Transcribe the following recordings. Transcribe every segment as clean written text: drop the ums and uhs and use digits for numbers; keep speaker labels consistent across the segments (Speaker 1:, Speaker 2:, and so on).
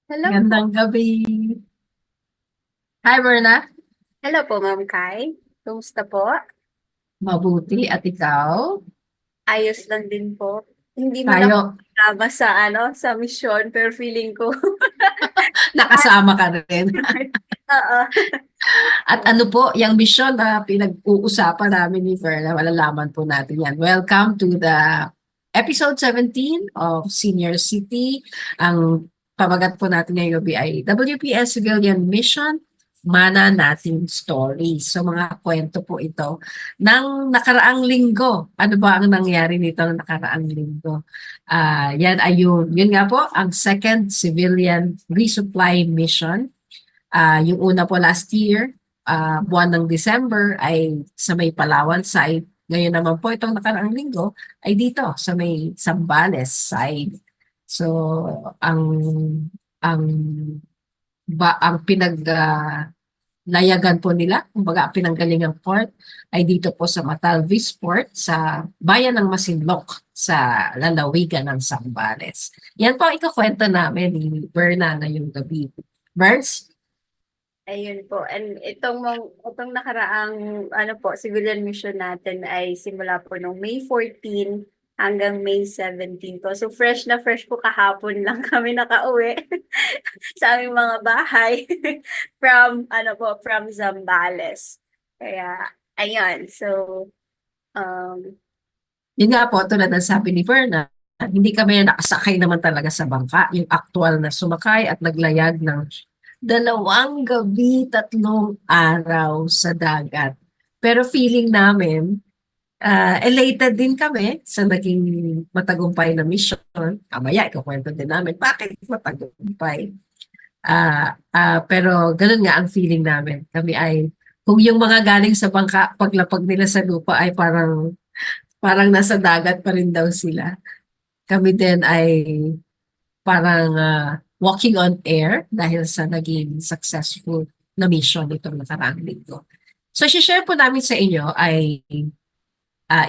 Speaker 1: Hello po.
Speaker 2: Magandang gabi. Hi, Berna.
Speaker 1: Hello po, Ma'am Kai. Kumusta po?
Speaker 2: Mabuti at ikaw?
Speaker 1: Ayos lang din po. Hindi man ako
Speaker 2: Tayo,
Speaker 1: kasama sa sa mission, pero feeling ko.
Speaker 2: nakasama ka rin.
Speaker 1: Oo.
Speaker 2: At ano po, yung mission na pinag-uusapan namin ni Berna, malalaman po natin yan. Welcome to the episode 17 of Senior City. Ang pamagat po natin ngayong gabi ay WPS Civilian Mission, Mana Nating Stories. So mga kwento po ito ng nakaraang linggo. Ano ba ang nangyari nito ng nakaraang linggo? Yan ay yun nga po, ang second civilian resupply mission. Yung una po last year, buwan ng December ay sa may Palawan side. Ngayon naman po itong nakaraang linggo ay dito sa may Zambales side. So ang ang ang layagan po nila, kumbaga ang pinanggalingang port ay dito po sa Matalvis Port sa bayan ng Masinloc sa lalawigan ng Zambales. Yan po ang ikakwento namin ni Berna ngayong gabi. Berns?
Speaker 1: Ayun po. And itong nakaraang civilian mission natin ay simula po nung May 14 hanggang May 17 po. So fresh po kahapon lang kami nakauwi sa aming mga bahay from Zambales. Kaya ayun. So um
Speaker 2: Yun nga po, tulad ng sabi ni Verna, hindi kami nakasakay naman talaga sa bangka. Yung actual na sumakay at naglayag ng 2 gabi, 3 araw sa dagat. Pero feeling namin, elated din kami sa naging matagumpay na mission. Kamaya, ikakwento din namin, bakit matagumpay? Pero ganun nga ang feeling namin. Kami ay, kung yung mga galing sa bangka, paglapag nila sa lupa ay parang nasa dagat pa rin daw sila. Kami din ay parang walking on air dahil sa naging successful na mission itong nakaraang linggo. So, share po namin sa inyo ay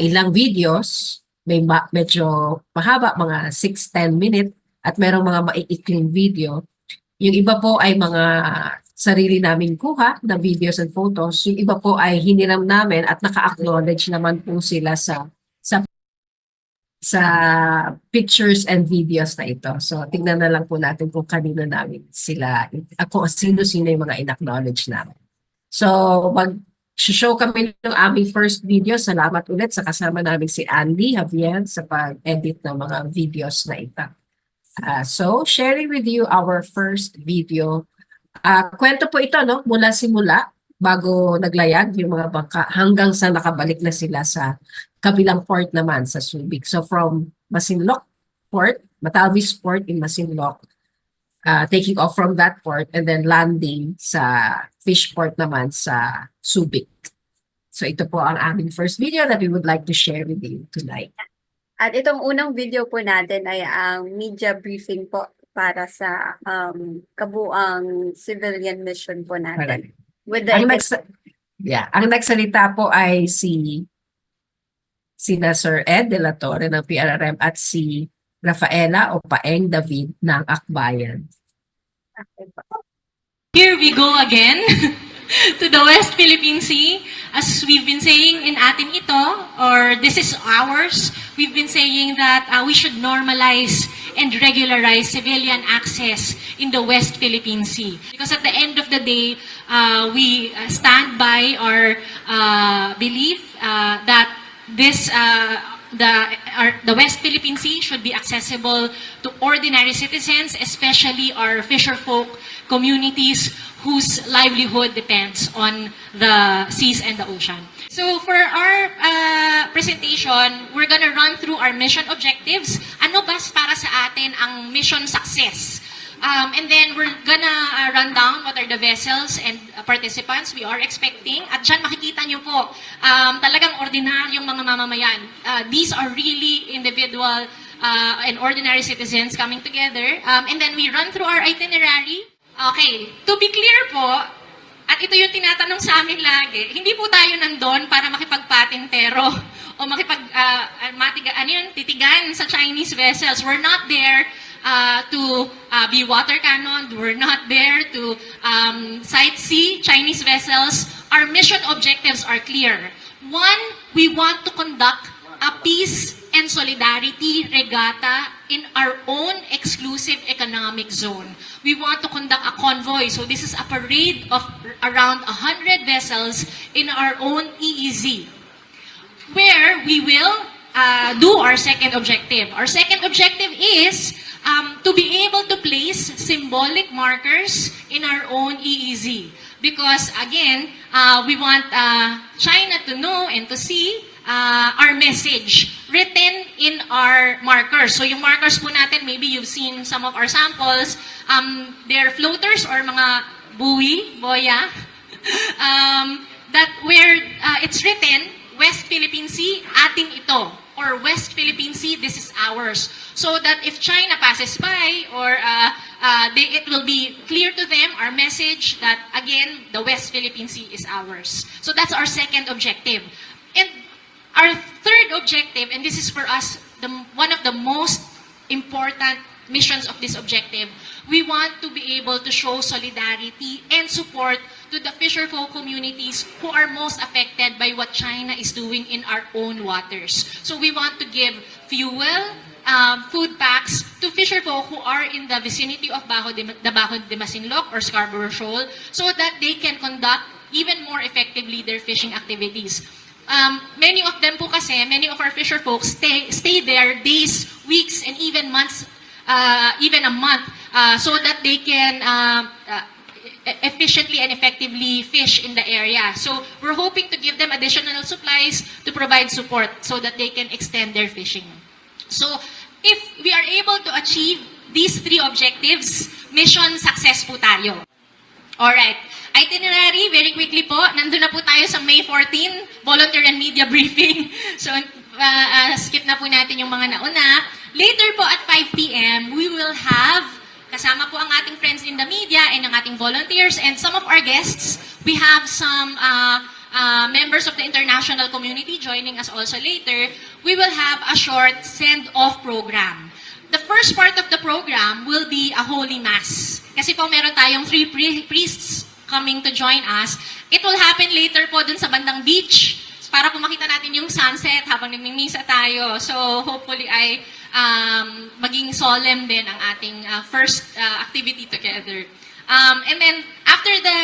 Speaker 2: ilang videos, medyo mahaba, mga 6-10 minute, at merong mga maiikling video. Yung iba po ay mga sarili naming kuha na videos and photos. Yung iba po ay hiniram namin at naka-acknowledge naman po sila sa sa pictures and videos na ito. So, tingnan na lang po natin kung kanino namin sila, ako sino-sino yung mga in-acknowledge namin. So, mag-show kami ng aming first video. Salamat ulit sa kasama namin si Andy Javier sa pag-edit ng mga videos na ito. So, sharing with you our first video. Kwento po ito, no? Mula simula, bago naglayag yung mga bangka, hanggang sa nakabalik na sila sa kabilang port naman sa Subic. So, from Masinloc Port, Matavis Port in Masinloc, taking off from that port and then landing sa fish port naman sa Subic. So, ito po ang aming first video that we would like to share with you tonight.
Speaker 1: At itong unang video po natin ay ang media briefing po para sa kabuang civilian mission po natin. With the
Speaker 2: Ang ang nagsalita po ay sina Sir Ed de la Torre ng PRRM at si Rafaela o Paeng David ng Akbayan.
Speaker 3: Here we go again to the West Philippine Sea. As we've been saying in atin ito, or this is ours, we've been saying that we should normalize and regularize civilian access in the West Philippine Sea. Because at the end of the day, we stand by our belief that the West Philippine Sea should be accessible to ordinary citizens, especially our fisherfolk communities whose livelihood depends on the seas and the ocean. So for our presentation, we're gonna run through our mission objectives. Ano ba para sa atin ang mission success? And then we're gonna run down what are the vessels and participants we are expecting. At dyan makikita nyo po, talagang ordinaryong mga mamamayan. These are really individual and ordinary citizens coming together. And then we run through our itinerary. Okay, to be clear po, at ito yung tinatanong sa amin lagi, hindi po tayo nandun para makipagpatintero o titigan sa Chinese vessels. We're not there to be water cannoned. We're not there to sightsee Chinese vessels. Our mission objectives are clear. One, we want to conduct a peace and solidarity regatta in our own exclusive economic zone. We want to conduct a convoy. So this is a parade of around 100 vessels in our own EEZ, where we will do our second objective. Our second objective is to be able to place symbolic markers in our own EEZ. Because again, we want China to know and to see our message written in our markers. So yung markers po natin, maybe you've seen some of our samples. They're floaters or mga buoy, boya, that where it's written, West Philippine Sea, ating ito. Or West Philippine Sea, this is ours. So that if China passes by, or it will be clear to them our message that, again, the West Philippine Sea is ours. So that's our second objective. And our third objective, and this is for us one of the most important missions of this objective, we want to be able to show solidarity and support to the fisherfolk communities who are most affected by what China is doing in our own waters. So we want to give fuel, food packs to fisherfolk who are in the vicinity of the Bajo de Masinloc or Scarborough Shoal, so that they can conduct even more effectively their fishing activities. Many of them po kasi, many of our fisherfolk stay there days, weeks, and even months, even a month, so that they can efficiently and effectively fish in the area. So we're hoping to give them additional supplies to provide support so that they can extend their fishing. So if we are able to achieve these three objectives, mission success po tayo. Alright. Itinerary, very quickly po. Nandun na po tayo sa May 14, volunteer and media briefing. So, skip na po natin yung mga nauna. Later po at 5 p.m., we will have, kasama po ang ating friends in the media and ang ating volunteers and some of our guests. We have some members of the international community joining us also later. We will have a short send-off program. The first part of the program will be a Holy Mass. Kasi po meron tayong 3 priests coming to join us. It will happen later po dun sa bandang beach para po makita natin yung sunset habang nagmimisa tayo. So hopefully ay maging solemn din ang ating first activity together. And then after the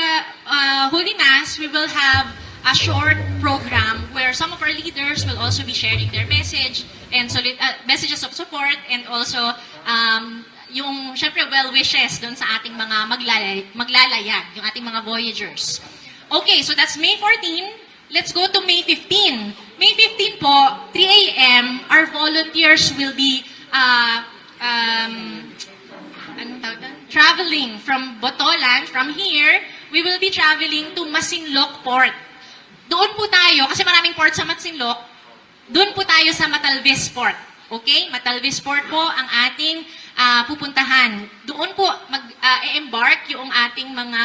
Speaker 3: Holy Mass, we will have a short program where some of our leaders will also be sharing their message and messages of support, and also yung syempre well wishes doon sa ating mga maglalayag, yung ating mga voyagers. Okay, so that's May 14. Let's go to May 15. May 15 po, 3 a.m., our volunteers will be traveling from Botolan. From here, we will be traveling to Masinloc Port. Doon po tayo, kasi maraming port sa Masinloc, doon po tayo sa Matalvis Port. Okay? Matalvis Port po ang ating pupuntahan. Doon po mag-embark yung ating mga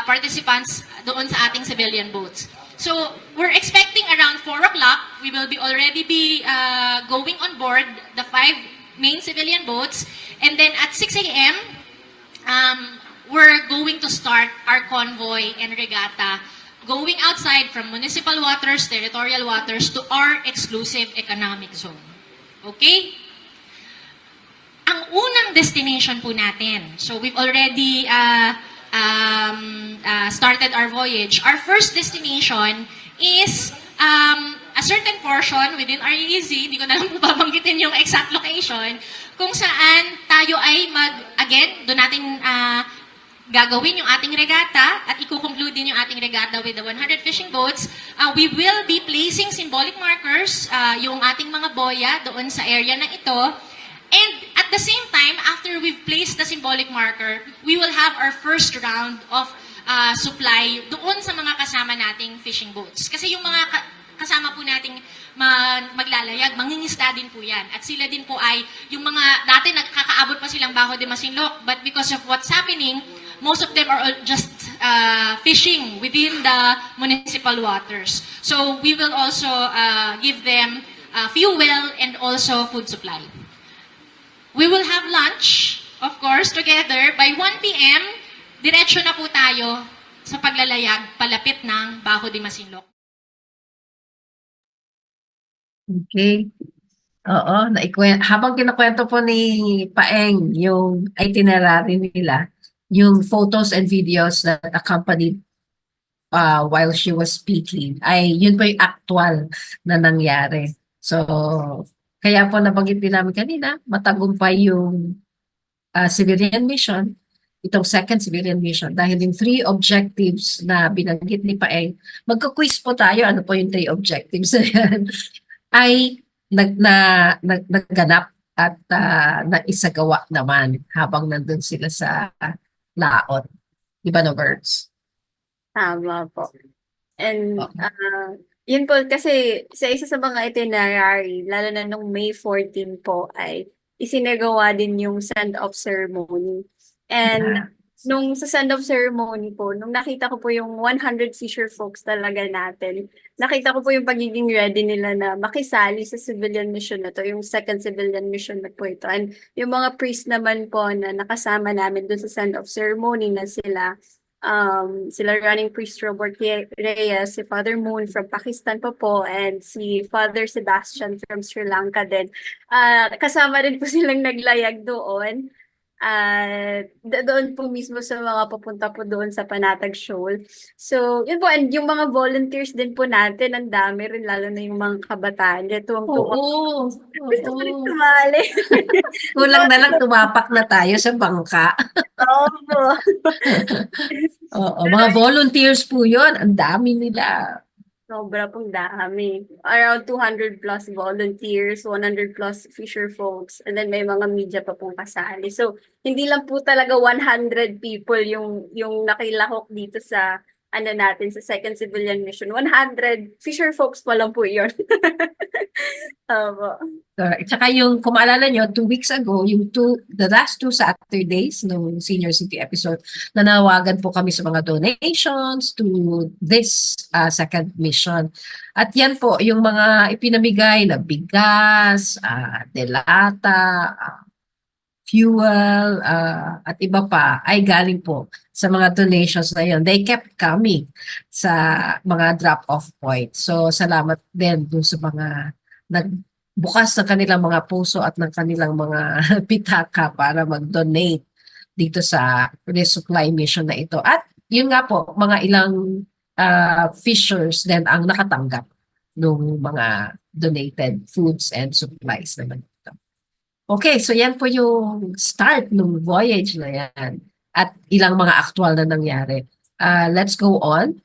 Speaker 3: participants doon sa ating civilian boats. So, we're expecting around 4 o'clock, we will already be going on board the 5 main civilian boats. And then at 6 a.m., we're going to start our convoy and regatta going outside from municipal waters, territorial waters, to our exclusive economic zone. Okay? Ang unang destination po natin, so we've already started our voyage. Our first destination is a certain portion within our EEZ, hindi ko na lang po babanggitin yung exact location, kung saan tayo ay again, doon natin gagawin yung ating regatta at i-conclude din yung ating regatta with the 100 fishing boats. We will be placing symbolic markers, yung ating mga boya doon sa area na ito. And at the same time, after we've placed the symbolic marker, we will have our first round of supply doon sa mga kasama nating fishing boats. Kasi yung mga kasama po nating maglalayag, mangingisda din po yan. At sila din po ay, yung mga, dati nakakaabot pa silang Bajo de Masinloc, but because of what's happening, most of them are just fishing within the municipal waters. So we will also give them fuel and also food supply. We will have lunch, of course. honors together. By 1 p.m., diretso na po tayo sa paglalayag palapit ng Baho de Masinloc.
Speaker 2: Okay. Oo, habang kinukwento po ni Paeng yung itinerary nila, yung photos and videos that accompanied while she was speaking, ay yun po yung actual na nangyari. So, kaya po nabanggit din namin kanina, matagumpay yung civilian mission, itong second civilian mission, dahil yung 3 objectives na binanggit ni Paeng, magka-quiz po tayo, ano po yung 3 objectives na yan, ay nagganap at naisagawa naman habang nandun sila sa laot. Di ba no, Birds?
Speaker 1: Tama po. And
Speaker 2: Oo.
Speaker 1: yun po kasi sa isa sa mga itinerary, lalo na nung May 14 po ay isinagawa din yung send-off ceremony. And nung sa send-off ceremony po, nung nakita ko po yung 100 fisher folks talaga natin, nakita ko po yung pagiging ready nila na makisali sa civilian mission na to, yung second civilian mission na po ito. And yung mga priest naman po na nakasama namin dun sa send-off ceremony na sila running priest Robert Reyes, si Father Moon from Pakistan po, and si Father Sebastian from Sri Lanka din. Kasama rin po silang naglayag doon. Doon po mismo sa mga papunta po doon sa Panatag Shoal. So, yun po, and yung mga volunteers din po natin, ang dami rin, lalo na yung mga kabataan. Tuwang-tuwa.
Speaker 2: Oo.
Speaker 1: Gusto ko rin
Speaker 2: Oo.
Speaker 1: tumali.
Speaker 2: Kulang na lang tumapak na tayo sa bangka.
Speaker 1: Oo po.
Speaker 2: Oo, mga volunteers po yun. Ang dami nila.
Speaker 1: Sobra pong dami. Around 200 plus volunteers, 100 plus fisher folks, and then may mga media pa pong kasali. So, hindi lang po talaga 100 people yung nakilahok dito sa natin sa second civilian mission. 100 fisher folks pa lang po yun. Opo.
Speaker 2: Correct. Tsaka yung, kung maalala nyo, 2 weeks ago, the last 2 Saturdays ng Senior City episode, nanawagan po kami sa mga donations to this second mission. At yan po, yung mga ipinamigay na bigas, delata, fuel, at iba pa, ay galing po sa mga donations na yun. They kept coming sa mga drop-off points. So, salamat din dun sa mga nagbukas ng kanilang mga puso at ng kanilang mga pitaka para mag-donate dito sa resupply mission na ito. At yun nga po, mga ilang fishers din ang nakatanggap ng mga donated foods and supplies naman. Okay, so yan po yung start ng voyage na yan at ilang mga actual na nangyari. Let's go on,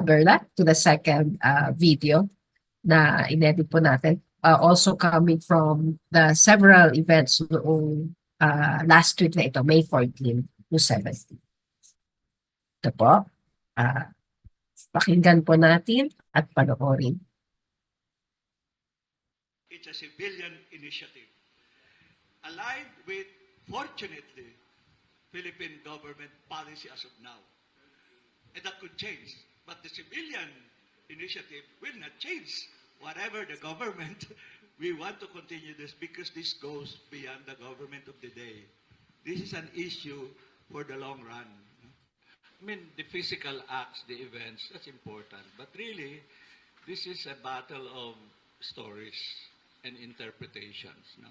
Speaker 2: Berla, to the second video na inedit po natin. Also coming from the several events noong last week na ito, May 14 to 17. Ito po. Pakinggan po natin at panoorin.
Speaker 4: It's a civilian initiative. Aligned with, fortunately, Philippine government policy as of now. And that could change. But the civilian initiative will not change. Whatever the government, we want to continue this because this goes beyond the government of the day. This is an issue for the long run. I mean, the physical acts, the events, that's important. But really, this is a battle of stories and interpretations. No?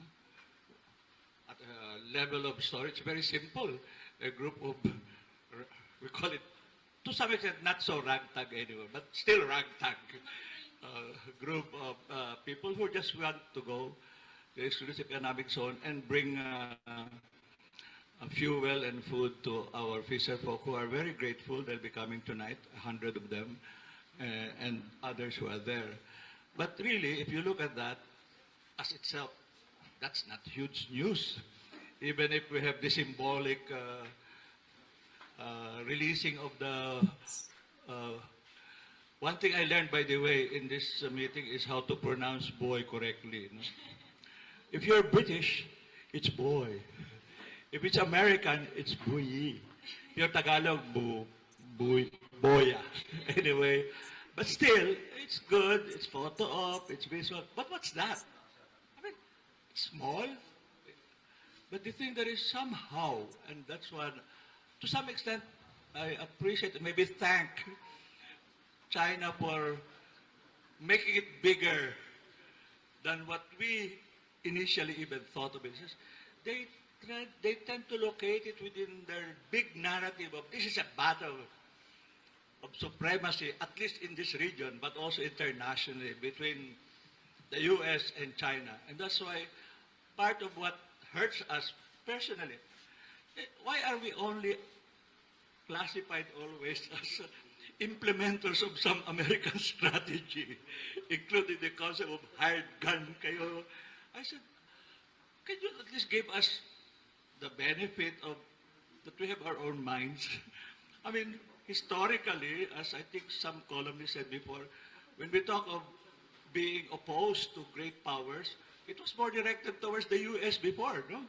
Speaker 4: At a level of story, it's very simple. A group of, we call it, to some extent, not so ragtag anymore, but still ragtag. Group of people who just want to go to the exclusive economic zone and bring fuel and food to our fisher folk who are very grateful. They'll be coming tonight, 100 of them, and others who are there. But really, if you look at that, as itself, that's not huge news. Even if we have the symbolic releasing of the... one thing I learned, by the way, in this meeting is how to pronounce boy correctly. No? If you're British, it's boy. If it's American, it's buyi. If you're Tagalog, boya. Anyway, but still, it's good, it's photo op, it's visual. But what's that? I mean, it's small. But the thing that is somehow, and that's one, to some extent, I appreciate and maybe thank China for making it bigger than what we initially even thought of it. They, they tend to locate it within their big narrative of this is a battle of supremacy, at least in this region, but also internationally between the US and China. And that's why part of what hurts us personally, why are we only classified always as implementers of some American strategy, including the concept of hired gun kayo? I said, can you at least give us the benefit of that we have our own minds? I mean, historically, as I think some columnists said before, when we talk of being opposed to great powers, it was more directed towards the US before, no?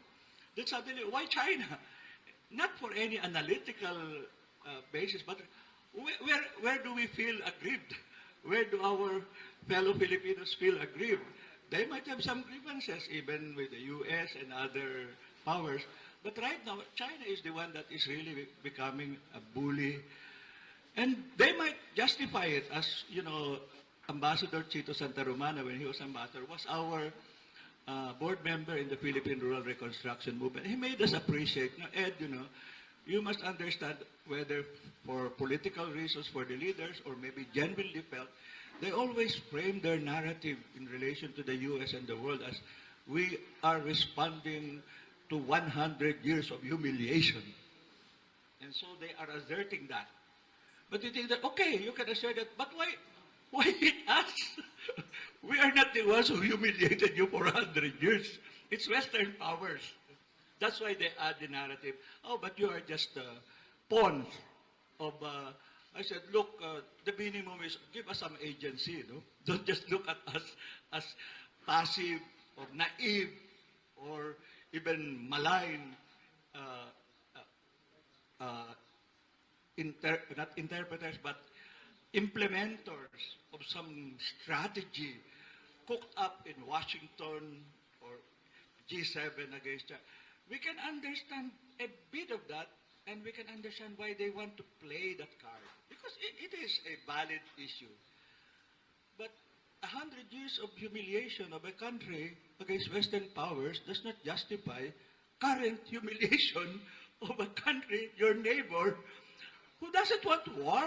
Speaker 4: Then suddenly, why China? Not for any analytical basis, but where do we feel aggrieved? Where do our fellow Filipinos feel aggrieved? They might have some grievances even with the US and other powers, but right now, China is the one that is really becoming a bully. And they might justify it as, you know, Ambassador Chito Santa Romana, when he was ambassador, was our board member in the Philippine Rural Reconstruction Movement. He made us appreciate, no, Ed, you know, you must understand whether for political reasons for the leaders or maybe genuinely felt, they always frame their narrative in relation to the US and the world as we are responding to 100 years of humiliation. And so they are asserting that. But you think that, okay, you can assert that, but why hit us? We are not the ones who humiliated you for 100 years. It's Western powers. That's why they add the narrative, oh, but you are just pawns of, I said, look, the minimum is give us some agency, no? Don't just look at us as passive or naive or even malign not interpreters, but implementors of some strategy cooked up in Washington or G7 against China. We can understand a bit of that, and we can understand why they want to play that card, because it is a valid issue. But 100 years of humiliation of a country against Western powers does not justify current humiliation of a country, your neighbor, who doesn't want war.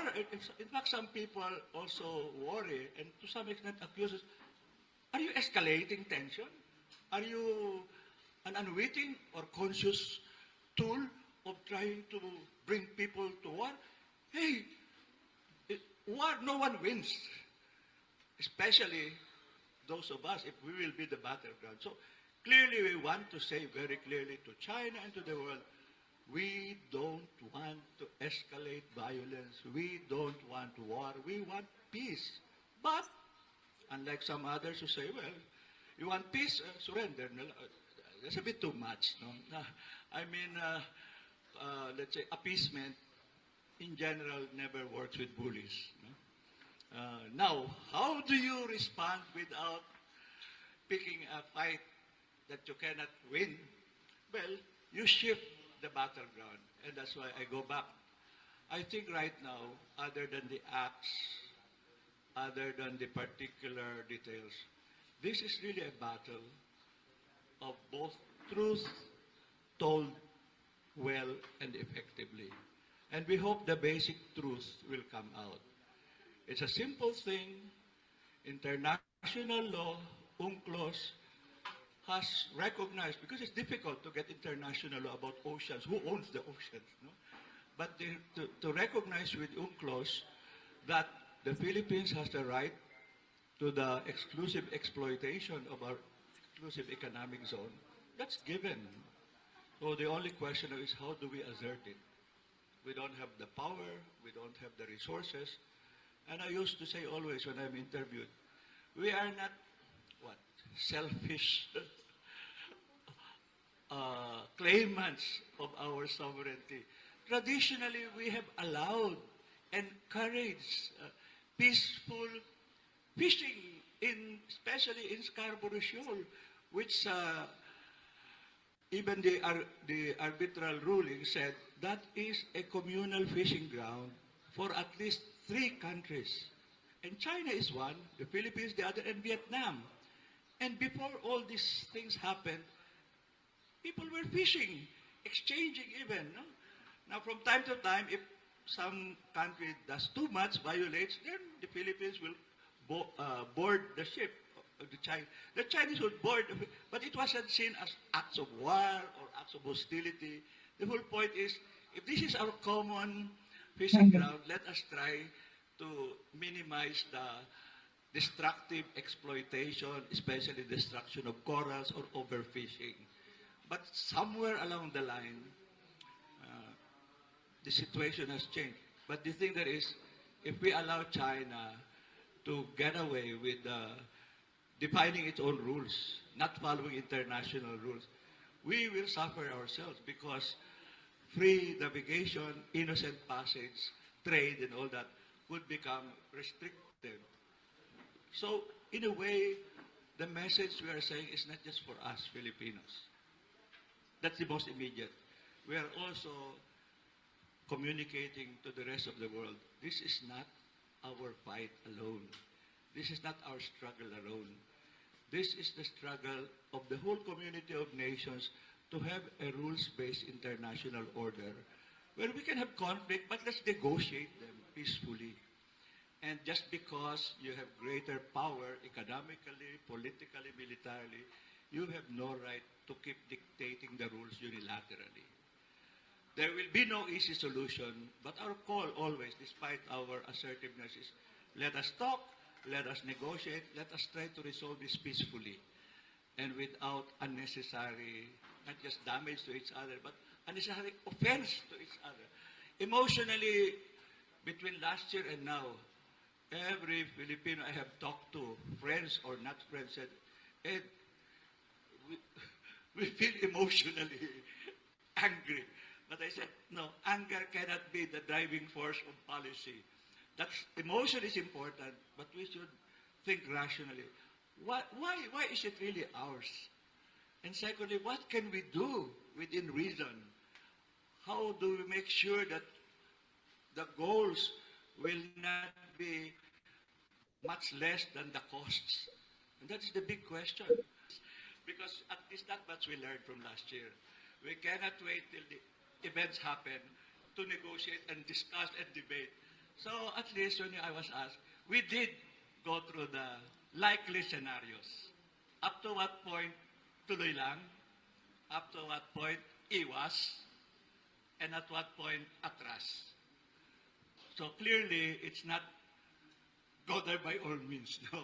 Speaker 4: In fact, some people also worry and to some extent accuse us, are you escalating tension? Are you an unwitting or conscious tool of trying to bring people to war? Hey, war, no one wins. Especially those of us, if we will be the battleground. So clearly we want to say very clearly to China and to the world, we don't want to escalate violence. We don't want war. We want peace. But, unlike some others who say, well, you want peace, surrender. No, that's a bit too much. No? I mean, let's say appeasement in general never works with bullies. No? Now, how do you respond without picking a fight that you cannot win? Well, you shift the battleground. And that's why I go back. I think right now, other than the acts, other than the particular details, this is really a battle of both truth told well and effectively. And we hope the basic truth will come out. It's a simple thing. International law, UNCLOS, has recognized, because it's difficult to get international law about oceans, who owns the oceans, no? But to recognize with UNCLOS that the Philippines has the right to the exclusive exploitation of our exclusive economic zone, that's given. So the only question is, how do we assert it? We don't have the power, we don't have the resources. And I used to say always when I'm interviewed, we are not, selfish claimants of our sovereignty. Traditionally, we have allowed, encouraged peaceful fishing, especially in Scarborough Shoal, which even the arbitral ruling said that is a communal fishing ground for at least 3 countries. And China is one, the Philippines the other, and Vietnam. And before all these things happened, people were fishing, exchanging even. No? Now, from time to time, if some country does too much, violates, then the Philippines will board the ship. The Chinese would board, but it wasn't seen as acts of war or acts of hostility. The whole point is, if this is our common fishing ground, let us try to minimize the destructive exploitation, especially destruction of corals or overfishing. But somewhere along the line, the situation has changed. But the thing that is, if we allow China to get away with defining its own rules, not following international rules, we will suffer ourselves because free navigation, innocent passage, trade, and all that would become restricted. So, in a way, the message we are saying is not just for us Filipinos. That's the most immediate. We are also communicating to the rest of the world. This is not our fight alone. This is not our struggle alone. This is the struggle of the whole community of nations to have a rules-based international order where we can have conflict, but let's negotiate them peacefully. And just because you have greater power economically, politically, militarily, you have no right to keep dictating the rules unilaterally. There will be no easy solution, but our call always, despite our assertiveness, is let us talk, let us negotiate, let us try to resolve this peacefully and without unnecessary, not just damage to each other, but unnecessary offense to each other. Emotionally, between last year and now, every Filipino I have talked to, friends or not friends, said, Ed, we feel emotionally angry. But I said, no, anger cannot be the driving force of policy. Emotion is important, but we should think rationally. Why is it really ours? And secondly, what can we do within reason? How do we make sure that the goals will not be much less than the costs? And that is the big question. Because at least that much we learned from last year. We cannot wait till the events happen to negotiate and discuss and debate. So at least when I was asked, we did go through the likely scenarios. Up to what point, tuloy lang. Up to what point, iwas. And at what point, atras. So clearly, it's not go there by all means, no.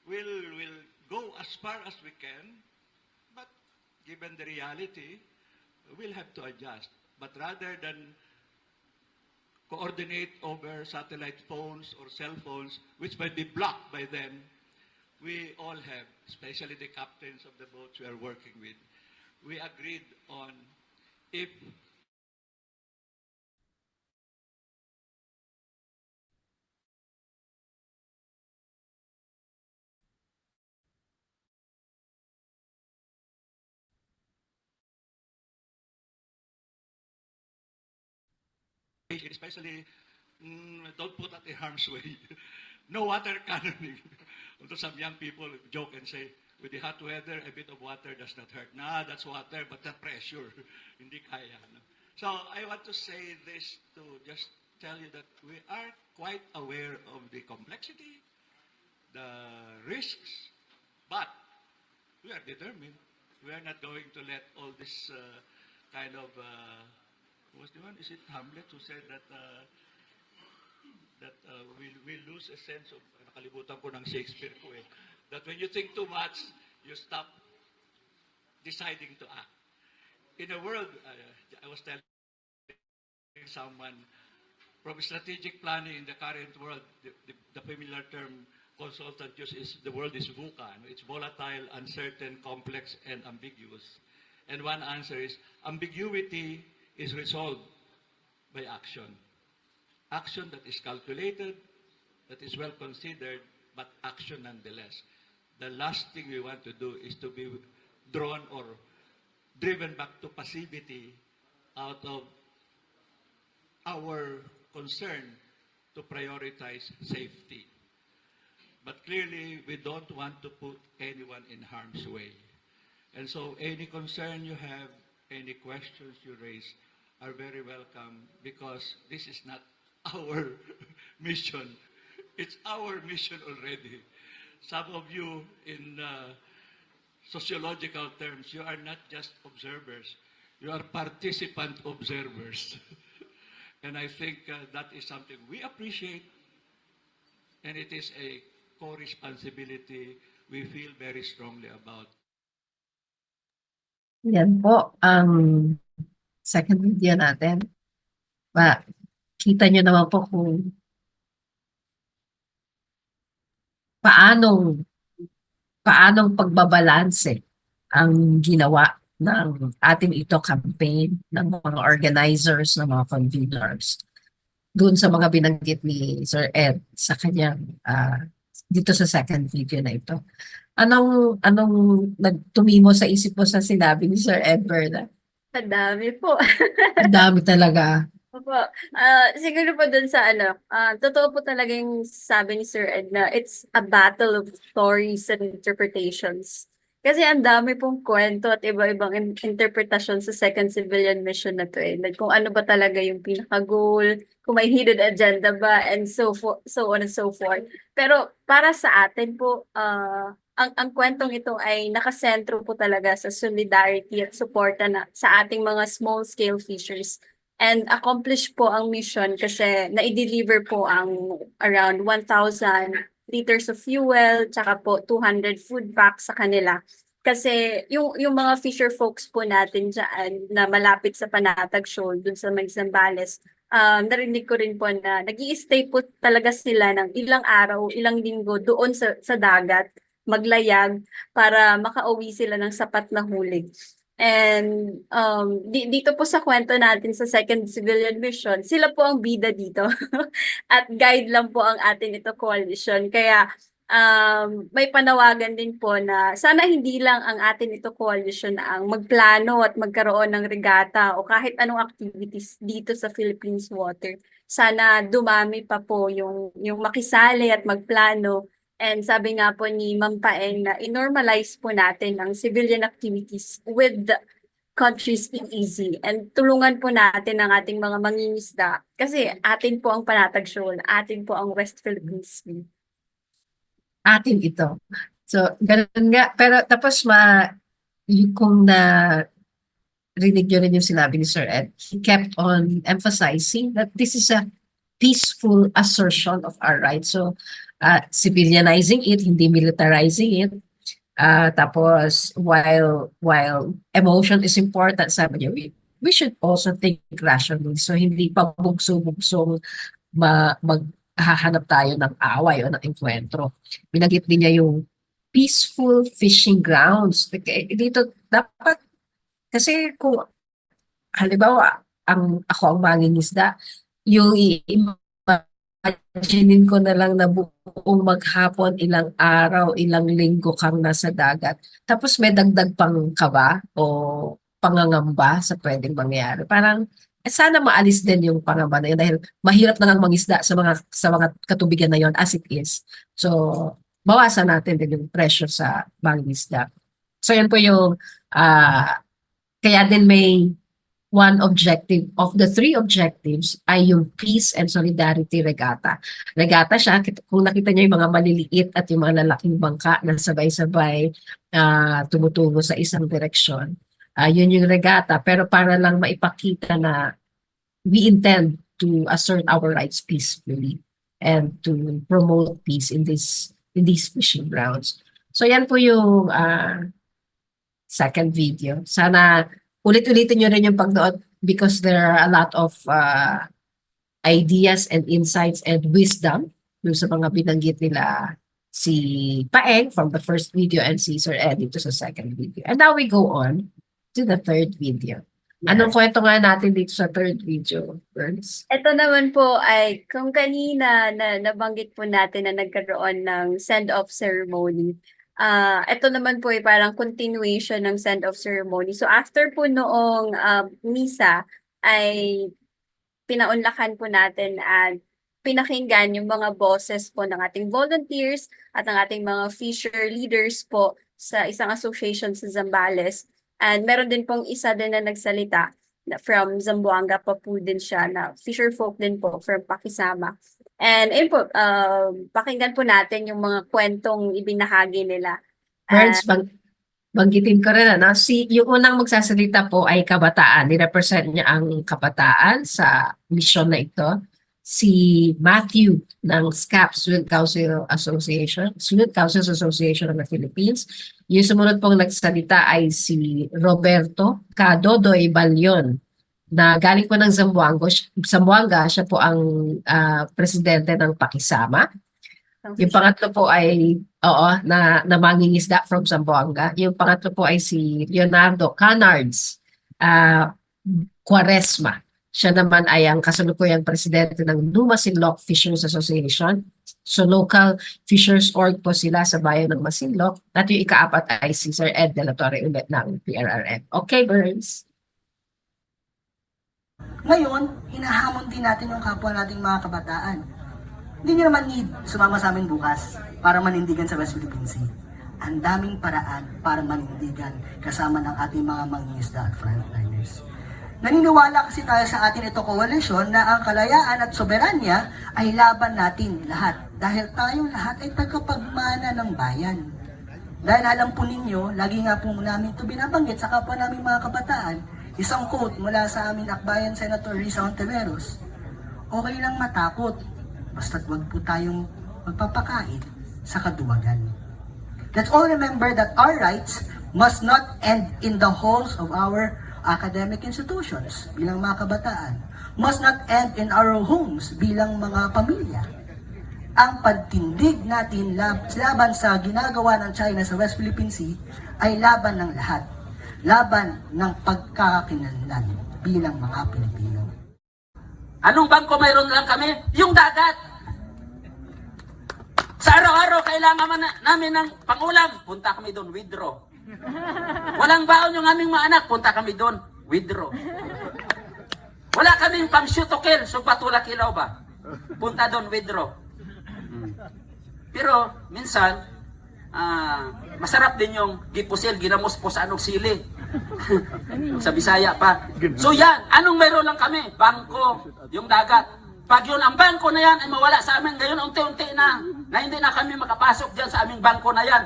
Speaker 4: We'll go as far as we can, but given the reality, we'll have to adjust. But rather than coordinate over satellite phones or cell phones, which might be blocked by them, we all have, especially the captains of the boats we are working with, we agreed on if especially don't put that in harm's way. No water cannoning. Although some young people joke and say, with the hot weather, a bit of water does not hurt. Nah, that's water, but the pressure. Hindi kaya. No? So I want to say this to just tell you that we are quite aware of the complexity, the risks, but we are determined. We are not going to let all this kind of what's the one? Is it Hamlet who said that we lose a sense of, nakalimutan ko ng Shakespeare ko eh, that when you think too much, you stop deciding to act. In a world, I was telling someone, from strategic planning in the current world, the familiar term consultant uses, the world is VUCA. It's volatile, uncertain, complex, and ambiguous. And one answer is, ambiguity is resolved by action. Action that is calculated, that is well considered, but action nonetheless. The last thing we want to do is to be drawn or driven back to passivity out of our concern to prioritize safety. But clearly, we don't want to put anyone in harm's way. And so any concern you have, any questions you raise are very welcome, because this is not our mission. It's our mission already. Some of you, in sociological terms, you are not just observers. You are participant observers. And I think that is something we appreciate, and it is a co-responsibility we feel very strongly about.
Speaker 2: Yan po ang second video natin. Kita nyo naman po kung paanong pagbabalanse ang ginawa ng ating ito campaign, ng mga organizers, ng mga conveners, doon sa mga binanggit ni Sir Ed sa kanyang dito sa second video na ito. Anong nagtumimo sa isip mo sa sinabi ni Sir Ed, Berna?
Speaker 1: Madami po.
Speaker 2: Ang dami talaga.
Speaker 1: Opo. Siguro po dun sa totoo po talaga yung sabi ni Sir Ed na it's a battle of stories and interpretations. Kasi ang dami pong kwento at iba-ibang interpretasyon sa second civilian mission na to eh. Like, kung ano ba talaga yung pinaka-goal, kung may hidden agenda ba, and so on and so forth. Pero para sa atin po, ang kwentong ito ay nakasentro po talaga sa solidarity at suporta na sa ating mga small-scale fishers. And accomplish po ang mission kasi na-deliver po ang around 1,000 liters of fuel, tsaka po 200 food packs sa kanila. Kasi yung mga fisher folks po natin dyan na malapit sa Panatag Shoal, dun sa may Zambales, narinig ko rin po na nag-i-stay po talaga sila ng ilang araw, ilang linggo doon sa dagat, maglayag para makauwi sila ng sapat na huli. And dito po sa kwento natin sa second civilian mission, sila po ang bida dito at guide lang po ang atin ito coalition. Kaya may panawagan din po na sana hindi lang ang atin ito coalition ang magplano at magkaroon ng regata o kahit anong activities dito sa Philippines water. Sana dumami pa po yung makisali at magplano. And sabi nga po ni Ma'am Paeng na i-normalize po natin ang civilian activities with the country's easy. And tulungan po natin ang ating mga mangingisda kasi atin po ang Panatag Shoal, atin po ang West Philippines Sea.
Speaker 2: Atin ito. So, ganun nga. Pero tapos kung rinig nyo rin yung sinabi ni Sir Ed, he kept on emphasizing that this is a peaceful assertion of our rights. So, civilianizing it, hindi militarizing it. Tapos, while emotion is important, sabi niyo, we should also think rationally. So, hindi pa bugso-bugsong maghahanap tayo ng away o ng enkwentro. Binanggit din niya yung peaceful fishing grounds. Dito, dapat, kasi kung, halimbawa, ako ang mangingisda, yung imaginin ko na lang na buong maghapon, ilang araw, ilang linggo kang nasa dagat. Tapos may dagdag pang kaba o pangangamba sa pwedeng mangyari. Parang sana maalis din yung pangamba na yun dahil mahirap na nga mangisda sa mga katubigan na yun as it is. So bawasan natin din yung pressure sa mangisda. So yan po yung kaya din may one objective of the 3 objectives ay yung peace and solidarity regatta. Regatta siya, kung nakita niyo yung mga maliliit at yung mga lalaking bangka na sabay-sabay tumutungo sa isang direksyon. Yun yung regatta, pero para lang maipakita na we intend to assert our rights peacefully and to promote peace in these fishing grounds. So yan po yung second video. Sana ulit-ulitin nyo rin yung pagnood because there are a lot of ideas and insights and wisdom dun sa mga binanggit nila si Paeng from the first video and si Sir Ed dito sa second video. And now we go on to the third video. Anong kwento nga natin dito sa third video, Burns?
Speaker 1: Ito naman po ay kung kanina na nabanggit po natin na nagkaroon ng send-off ceremony. ito naman po ay parang continuation ng send-off ceremony. So after po noong misa ay pinaunlakan po natin at pinakinggan yung mga boses po ng ating volunteers at ng ating mga fisher leaders po sa isang association sa Zambales. And meron din pong isa din na nagsalita na from Zamboanga pa po din siya na fisher folk din po from Pakisama. And ayun po, pakinggan po natin yung mga kwentong ibinahagi nila.
Speaker 2: Burns, banggitin ko rin, ano? Yung unang magsasalita po ay kabataan. Nirepresent niya ang kabataan sa mission na ito. Si Matthew ng SCAP, Student Council Association, Student Councils Association of the Philippines. Yung sumunod pong nagsalita ay si Roberto Cadodoy Balyon na galing po ng Zamboanga. Siya po ang presidente ng Pakisama. Yung pangatlo po ay, na mangingisda from Zamboanga. Yung pangatlo po ay si Leonardo Canards Quaresma. Siya naman ay ang kasalukuyang presidente ng Masinloc Fishers Association. So local fishers org po sila sa bayan ng Masinloc. At yung ikaapat ay si Sir Ed De La Torre ulit ng PRRM. Okay, Burns.
Speaker 5: Ngayon, hinahamon din natin yung kapwa nating mga kabataan. Hindi nyo naman need sumama sa amin bukas para manindigan sa West Philippine Sea. Ang daming paraan para manindigan kasama ng ating mga mangingisda at frontliners. Naniniwala kasi tayo sa atin ito coalition na ang kalayaan at soberanya ay laban natin lahat. Dahil tayong lahat ay tagapagmana ng bayan. Dahil alam po ninyo, lagi nga po namin ito binabanggit sa kapwa namin mga kabataan, isang quote mula sa aming akbayan Senator Risa Ontiveros, okay lang matakot, basta't wag po tayong magpapakain sa kaduwagan. Let's all remember that our rights must not end in the halls of our academic institutions bilang mga kabataan, must not end in our homes bilang mga pamilya. Ang pagtindig natin laban sa ginagawa ng China sa West Philippine Sea ay laban ng lahat. Laban ng pagkakakinlanlan bilang mga Pilipino.
Speaker 6: Anong bangko mayroon lang kami? Yung dagat. Sa araw-araw, kailangan namin ng pangulam. Punta kami doon, withdraw. Walang baon yung aming mga anak. Punta kami doon, withdraw. Wala kaming pang shoot to kill. Sugbat wala kilaw ba? Punta doon, withdraw. Pero, minsan, masarap din yung gipusil, ginamos po sa anong sili. Sa Bisaya pa. So yan, anong meron lang kami? Bangko, yung dagat. Pag yun, ang bangko na yan ay mawala sa amin, ngayon unti-unti na hindi na kami makapasok dyan sa aming bangko na yan.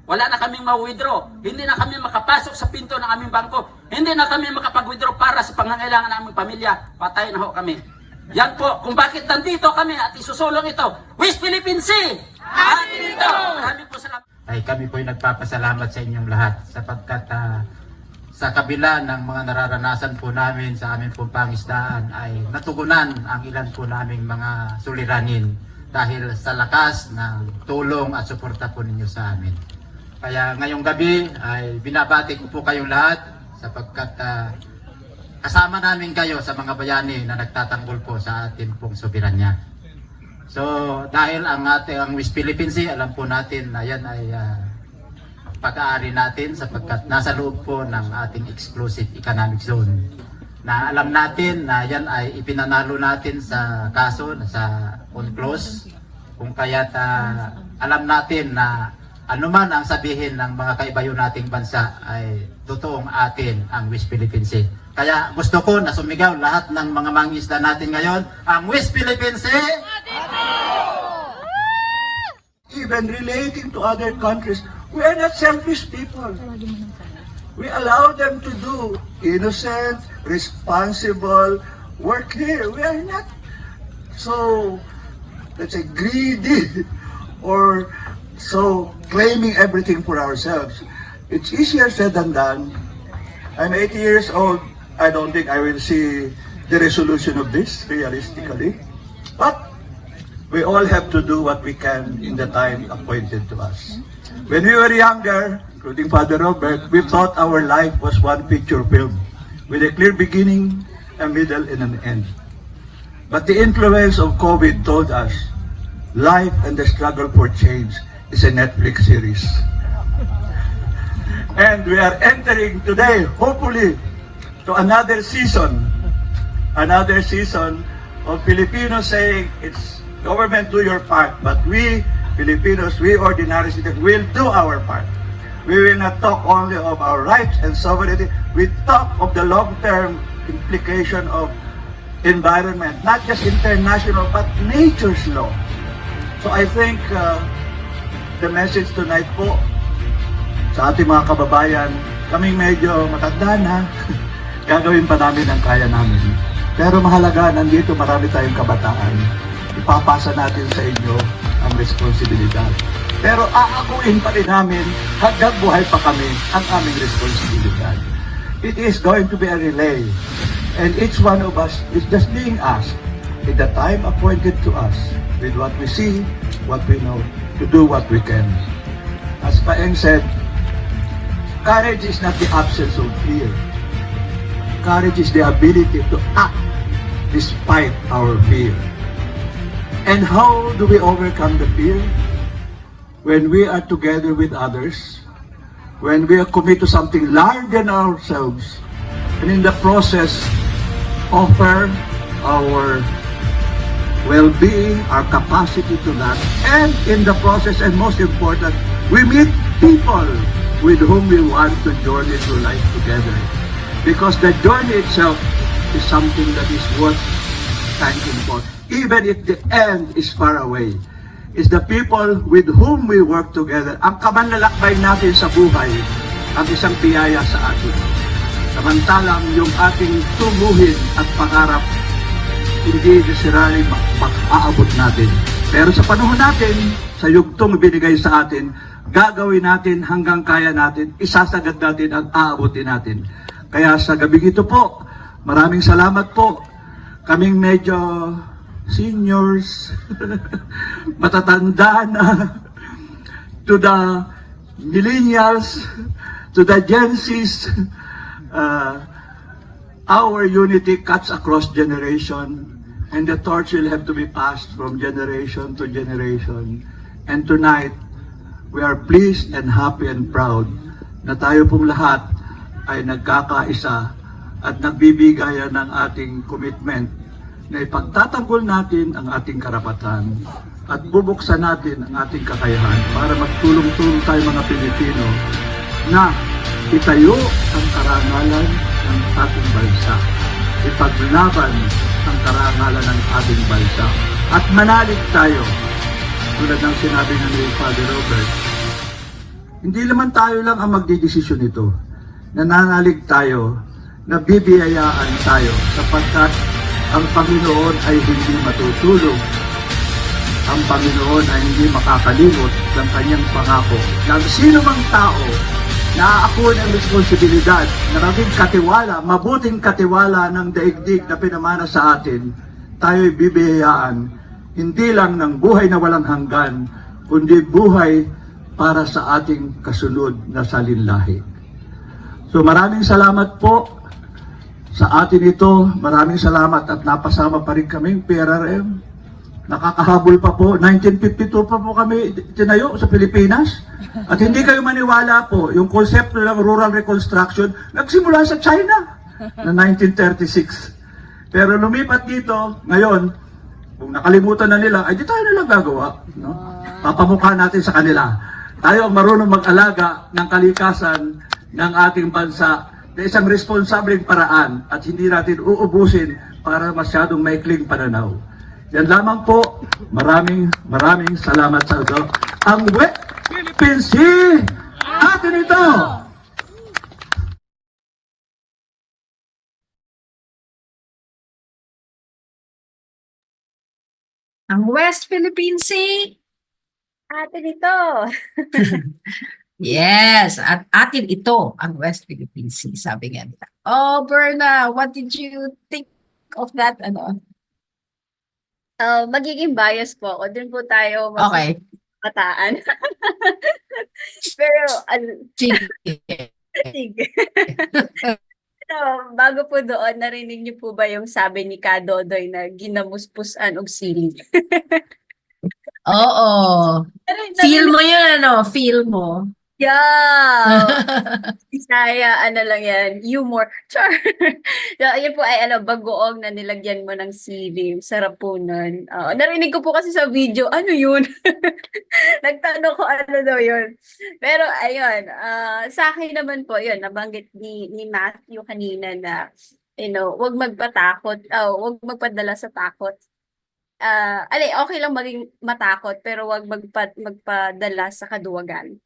Speaker 6: Wala na kaming ma-withdraw. Hindi na kami makapasok sa pinto ng aming bangko. Hindi na kami makapag-withdraw para sa pangangailangan ng aming pamilya. Patay na ho kami. Yan po, kung bakit nandito kami at isusulong ito. West Philippine Sea! Atin ito! Maraming po salamat.
Speaker 7: Ay kami po ay nagpapasalamat sa inyong lahat sapagkat sa kabila ng mga nararanasan po namin sa aming pong pangisdaan ay natugunan ang ilan po naming mga suliranin dahil sa lakas ng tulong at suporta po ninyo sa amin. Kaya ngayong gabi ay binabati ko po kayong lahat sapagkat kasama namin kayo sa mga bayani na nagtatanggol po sa ating pong soberanya. So dahil ang West Philippine Sea, alam po natin na yan ay pag-aari natin sapagkat nasa loob po ng ating exclusive economic zone. Na alam natin na yan ay ipinanalo natin sa kaso sa UNCLOS. Kung kaya't alam natin na anuman ang sabihin ng mga kaibayo nating bansa ay totoong atin ang West Philippine Sea. Kaya gusto ko na sumigaw lahat ng mga mangingisda natin ngayon, ang West Philippine Sea!
Speaker 8: Even relating to other countries, we are not selfish people. We allow them to do innocent, responsible work here. We are not so, let's say, greedy or so claiming everything for ourselves. It's easier said than done. I'm 80 years old. I don't think I will see the resolution of this realistically. But we all have to do what we can in the time appointed to us. When we were younger, including Father Robert, we thought our life was one picture film with a clear beginning, a middle, and an end. But the influence of COVID told us life and the struggle for change is a Netflix series. And we are entering today, hopefully, to another season of Filipinos saying, it's government, do your part, but we Filipinos, we ordinary citizens, will do our part. We will not talk only of our rights and sovereignty, we talk of the long-term implication of environment, not just international, but nature's law. So I think the message tonight po, sa ating mga kababayan, kaming medyo matanda na, gagawin pa namin ang kaya namin. Pero mahalaga, nandito marami tayong kabataan. Ipapasa natin sa inyo ang responsibilidad. Pero aakuin pa rin namin hanggang buhay pa kami ang aming responsibilidad. It is going to be a relay. And each one of us is just being asked in the time appointed to us with what we see, what we know, to do what we can. As Paeng said, courage is not the absence of fear. Courage is the ability to act despite our fear. And how do we overcome the fear? When we are together with others, when we are committed to something larger than ourselves, and in the process, offer our well-being, our capacity to that, and in the process, and most important, we meet people with whom we want to journey through life together. Because the journey itself is something that is worth thanking for. Even if the end is far away, is the people with whom we work together. Ang kamanlalakbay natin sa buhay, ang isang biyaya sa atin. Samantalang yung ating tumuhin at pangarap, hindi necessarily maaabot natin. Pero sa panahon natin, sa yugtong binigay sa atin, gagawin natin hanggang kaya natin, isasagad natin ang aabutin natin. Kaya sa gabing ito po, maraming salamat po. Kaming medyo seniors, matatanda na, to the millennials, to the Gen Zs, our unity cuts across generation, and the torch will have to be passed from generation to generation. And tonight, we are pleased and happy and proud na tayo pong lahat ay nagkakaisa at nagbibigayan ng ating commitment na ipagtatanggol natin ang ating karapatan at bubuksan natin ang ating kakayahan para magtulong-tulong tayo mga Pilipino na itayo ang karangalan ng ating bansa, ipaglaban ang karangalan ng ating bansa, at manalig tayo tulad ng sinabi ni Father Robert. Hindi naman tayo lang ang magdidesisyon nito. Nananalig tayo na bibiyayaan tayo sapagkat ang Panginoon ay hindi matutulog. Ang Panginoon ay hindi makakalimot ng kanyang pangako. Ng sino mang tao na ako ng responsibilidad na maging katiwala, mabuting katiwala ng daigdig na pinamana sa atin, tayo'y bibiyayaan hindi lang ng buhay na walang hanggan, kundi buhay para sa ating kasunod na salinlahi. So maraming salamat po sa atin ito. Maraming salamat at napasama pa rin kaming PRRM. Nakakahabol pa po. 1952 pa po kami tinayo sa Pilipinas. At hindi kayo maniwala po, yung konsepto ng rural reconstruction nagsimula sa China na 1936. Pero lumipat dito, ngayon, kung nakalimutan na nila, ay di tayo nalang gagawa. No? Papamukha natin sa kanila. Tayo ang marunong mag-alaga ng kalikasan ng ating bansa na isang responsableng paraan at hindi natin uubusin para masyadong maikling pananaw. Yan lamang po. Maraming salamat sa ito. Ang West Philippine Sea, atin ito!
Speaker 2: Ang West Philippine Sea.
Speaker 1: Atin ito.
Speaker 2: Yes, at atin ito, ang West Philippine Sea, sabi nga nila. Oh, Berna, what did you think of that? Ano?
Speaker 1: Magiging bias po ako. Doon po tayo
Speaker 2: Okay.
Speaker 1: kataan. Pero,
Speaker 2: Sige.
Speaker 1: sige. So, bago po doon, narinig niyo po ba yung sabi ni Ka Dodoy na ginamuspusan og sili?
Speaker 2: Oo. Feel mo yun, ano? Feel mo.
Speaker 1: Yeah! Bisaya, ano lang yan, humor. Char! So, ayun po ay ano, bagoong na nilagyan mo ng sili. Sarap po nun. Narinig ko po kasi sa video, ano yun? Nagtanong ko ano daw yun. Pero ayun, sa akin naman po, yun, nabanggit ni Matthew kanina na, wag magpatakot, wag magpadala sa takot. Okay lang maging matakot, pero wag magpadala sa kaduwagan.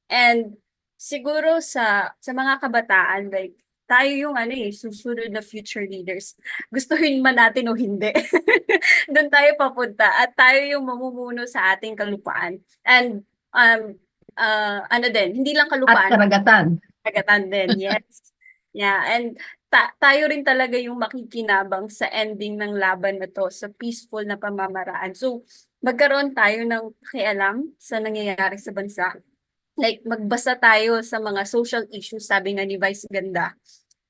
Speaker 1: And siguro sa mga kabataan, like, tayo yung susunod na future leaders. Gustuhin man natin o hindi. Doon tayo papunta at tayo yung mamumuno sa ating kalupaan. And ano din, hindi lang
Speaker 2: At
Speaker 1: kalupaan,
Speaker 2: karagatan.
Speaker 1: karagatan din. Yes. Yeah, and tayo rin talaga yung makikinabang sa ending ng laban na to sa peaceful na pamamaraan. So, magkaroon tayo ng pakialam sa nangyayari sa bansa, like magbasa tayo sa mga social issues, sabi nga ni Vice Ganda.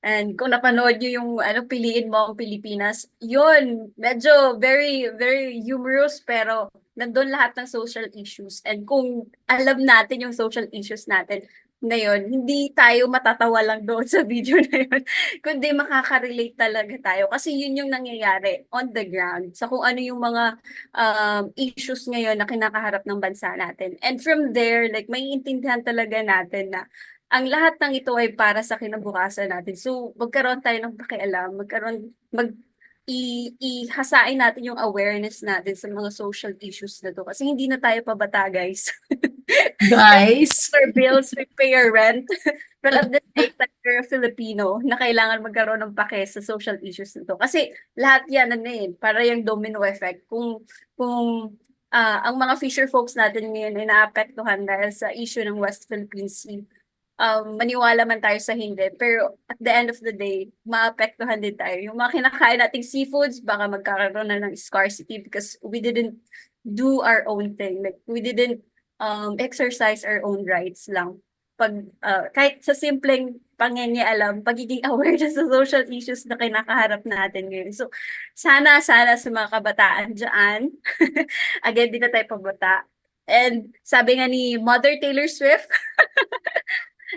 Speaker 1: And kung napanood niyo yung Piliin Mo ang Pilipinas, yun, medyo very, very humorous, pero nandun lahat ng social issues. And kung alam natin yung social issues natin ngayon, hindi tayo matatawa lang doon sa video na yun, kundi makaka-relate talaga tayo. Kasi yun yung nangyayari on the ground, sa kung ano yung mga issues ngayon na kinakaharap ng bansa natin. And from there, like, may intindihan talaga natin na ang lahat ng ito ay para sa kinabukasan natin. So, magkaroon tayo ng pakialam, ihasain natin yung awareness natin sa mga social issues na to. Kasi hindi na tayo pabata, guys.
Speaker 2: Guys,
Speaker 1: Our bills, we pay our rent. But at the same time, you're a Filipino na kailangan magkaroon ng pake sa social issues na to. Kasi lahat yan, para yung domino effect. Kung ang mga fisher folks natin ngayon ay naapektuhan dahil sa issue ng West Philippine Sea, maniwala man tayo sa hindi, pero at the end of the day, maapektuhan din tayo. Yung mga kinakain nating seafoods, baka magkakaroon na ng scarcity because we didn't do our own thing. Like, we didn't exercise our own rights lang. Kahit sa simpleng pangingialam, pagiging aware na sa social issues na kinakaharap natin ngayon. So, sana sa mga kabataan dyan, again, di na tayo pabata. And sabi nga ni Mother Taylor Swift,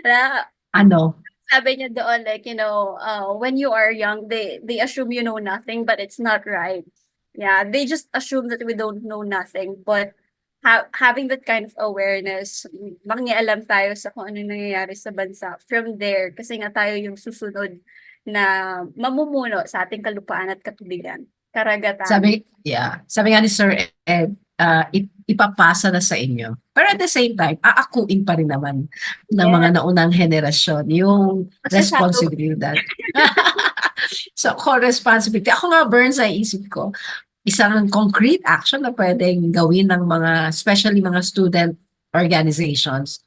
Speaker 1: na
Speaker 2: ano?
Speaker 1: sabi niya doon, like, when you are young, they assume you know nothing, but it's not right. Yeah, they just assume that we don't know nothing, but having that kind of awareness, mangialam tayo sa kung ano nangyayari sa bansa. From there, kasi nga tayo yung susunod na mamumuno sa ating kalupaan at katubigan. Karagatan.
Speaker 2: Sabi nga ni Sir Ed, ipapasa na sa inyo. Pero at the same time, aakuin pa rin naman ng mga naunang henerasyon yung responsibilidad. So, co-responsibility. Ako nga, Burns, ay isip ko, isang concrete action na pwedeng gawin ng mga, especially mga student organizations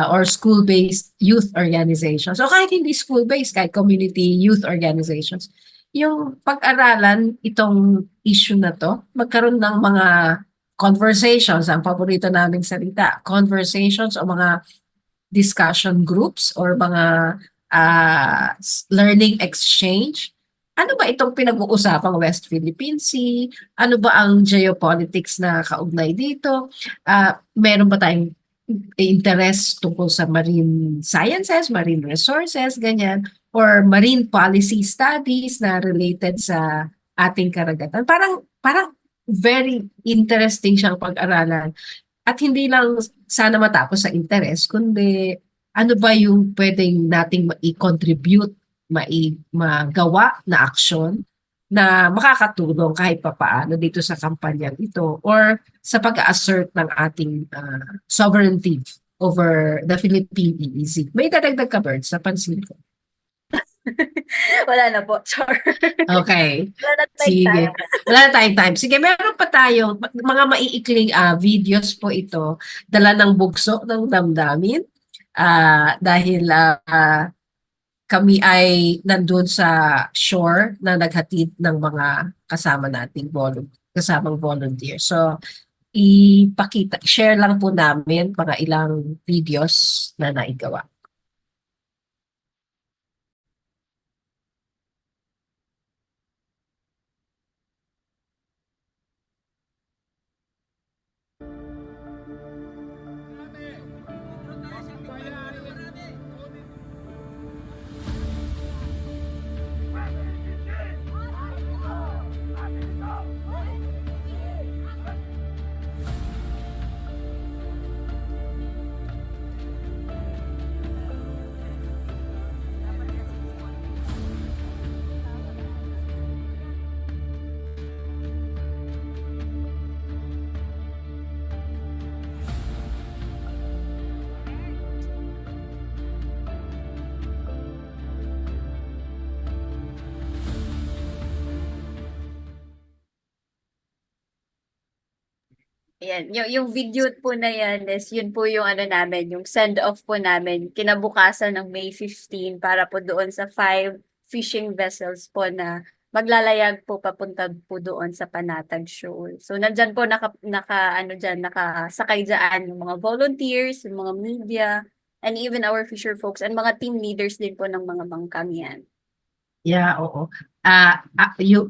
Speaker 2: or school-based youth organizations. So kahit hindi school-based, kahit community youth organizations, yung pag-aralan itong issue na to, magkaroon ng mga conversations, ang paborito naming salita, conversations o mga discussion groups or mga learning exchange. Ano ba itong pinag-uusapang West Philippine Sea? Ano ba ang geopolitics na kaugnay dito? Meron ba tayong interest tungkol sa marine sciences, marine resources, ganyan, or marine policy studies na related sa ating karagatan? Parang very interesting siyang pag-aralan. At hindi lang sana matapos sa interest, kundi ano ba yung pwedeng nating i-contribute, magawa na aksyon na makakatulong kahit papaano dito sa kampanyang ito or sa pag-assert ng ating sovereignty over the Philippine EEZ. May dadagdag ka, Birds, sa pansin ko.
Speaker 1: Wala na po. Char.
Speaker 2: Okay.
Speaker 1: Wala na tayong
Speaker 2: Sige.
Speaker 1: time.
Speaker 2: Wala na tayong time. Sige, meron pa tayo. Mga maiikling videos po ito. Dala ng bugso ng damdamin. Dahil kami ay nandun sa shore na naghatid ng mga kasamang volunteer. So, share lang po namin mga ilang videos na naigawa.
Speaker 1: Ayan, yung video po na yan is yun po yung ano namin, yung send-off po namin kinabukasan ng May 15 para po doon sa 5 fishing vessels po na maglalayag po papunta po doon sa Panatag Shoal. So nandyan po nakasakay dyan yung mga volunteers, yung mga media, and even our fisher folks and mga team leaders din po ng mga bangkang yan.
Speaker 2: Yeah, oo.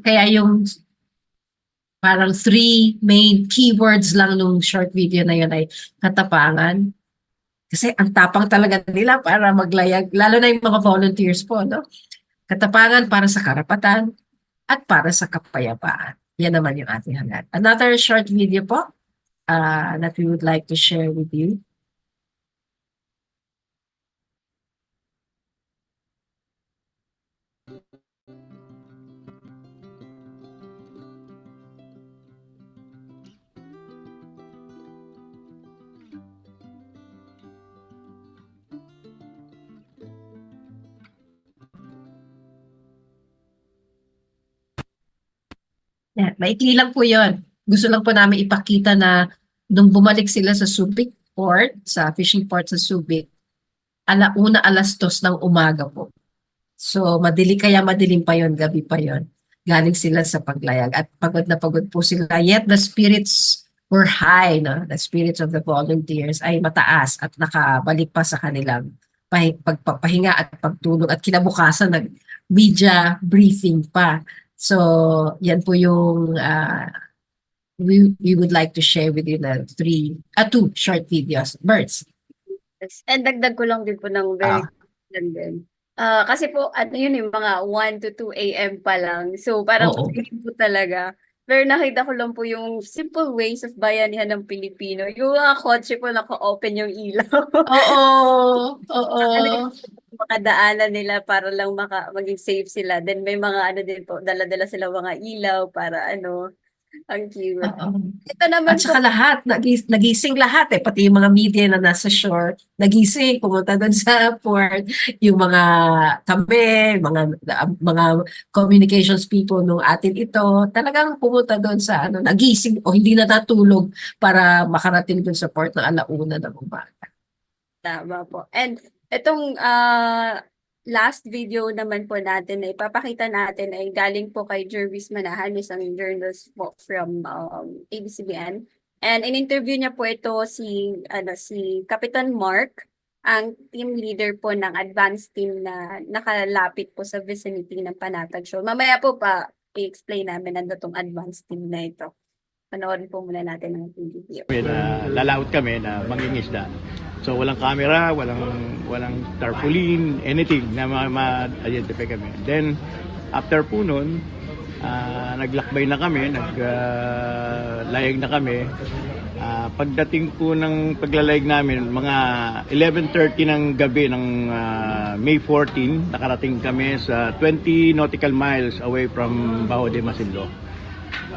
Speaker 2: Kaya yung parang 3 main keywords lang nung short video na yun ay katapangan. Kasi ang tapang talaga nila para maglayag, lalo na yung mga volunteers po, no? Katapangan para sa karapatan at para sa kapayapaan. Yan naman yung ating hangat. Another short video po that we would like to share with you. Yeah, maikli lang po yun. Gusto lang po namin ipakita na nung bumalik sila sa Subic Port, sa fishing port sa Subic, 1:00 ng umaga po. So madilim pa yon, gabi pa yon. Galing sila sa paglayag at pagod na pagod po sila. Yet the spirits were high, no? The spirits of the volunteers ay mataas at nakabalik pa sa kanilang pagpapahinga at pagtulog at kinabukasan nag-media briefing pa. So, yan po yung we would like to share with you na 2 short videos. Birds.
Speaker 1: Yes. And dagdag ko lang din po ng very lang din. Kasi po, ano yun yung mga 1 to 2 a.m. pa lang. So, parang
Speaker 2: Oo.
Speaker 1: feeling po talaga. Pero nakita ko lang po yung simple ways of bayanihan ng Pilipino. Yung mga kotse po naka-open yung ilaw.
Speaker 2: Oo. Oo.
Speaker 1: Makadaanan nila para lang maging safe sila. Then may mga ano din po, dala-dala sila mga ilaw para ang cute.
Speaker 2: Oo.
Speaker 1: Ito naman
Speaker 2: At saka lahat, nagising lahat pati yung mga media na nasa shore, nagising, pumunta doon sa port, yung mga kami, mga communications people nung atin ito, talagang pumunta doon sa nagising o hindi na natulog para makarating doon sa port ng 1:00 ng umaga.
Speaker 1: Tama po. And itong last video naman po natin na ipapakita natin ay galing po kay Jervis Manahan, isang journalist po from ABS-CBN. And in-interview niya po ito si Kapitan Mark, ang team leader po ng advanced team na nakalapit po sa vicinity ng Panatag Shoal. Mamaya po i-explain namin ano tong advanced team na ito. Panoorin po muna natin ang video.
Speaker 9: Lalaot kami na mangingisda. So walang camera, walang tarpaulin, anything na ma-identify kami. Then after po nun, naglakbay na kami, naglayag na kami. Pagdating po ng paglalayag namin, mga 11:30 ng gabi ng May 14, nakarating kami sa 20 nautical miles away from Baho de Masinloc.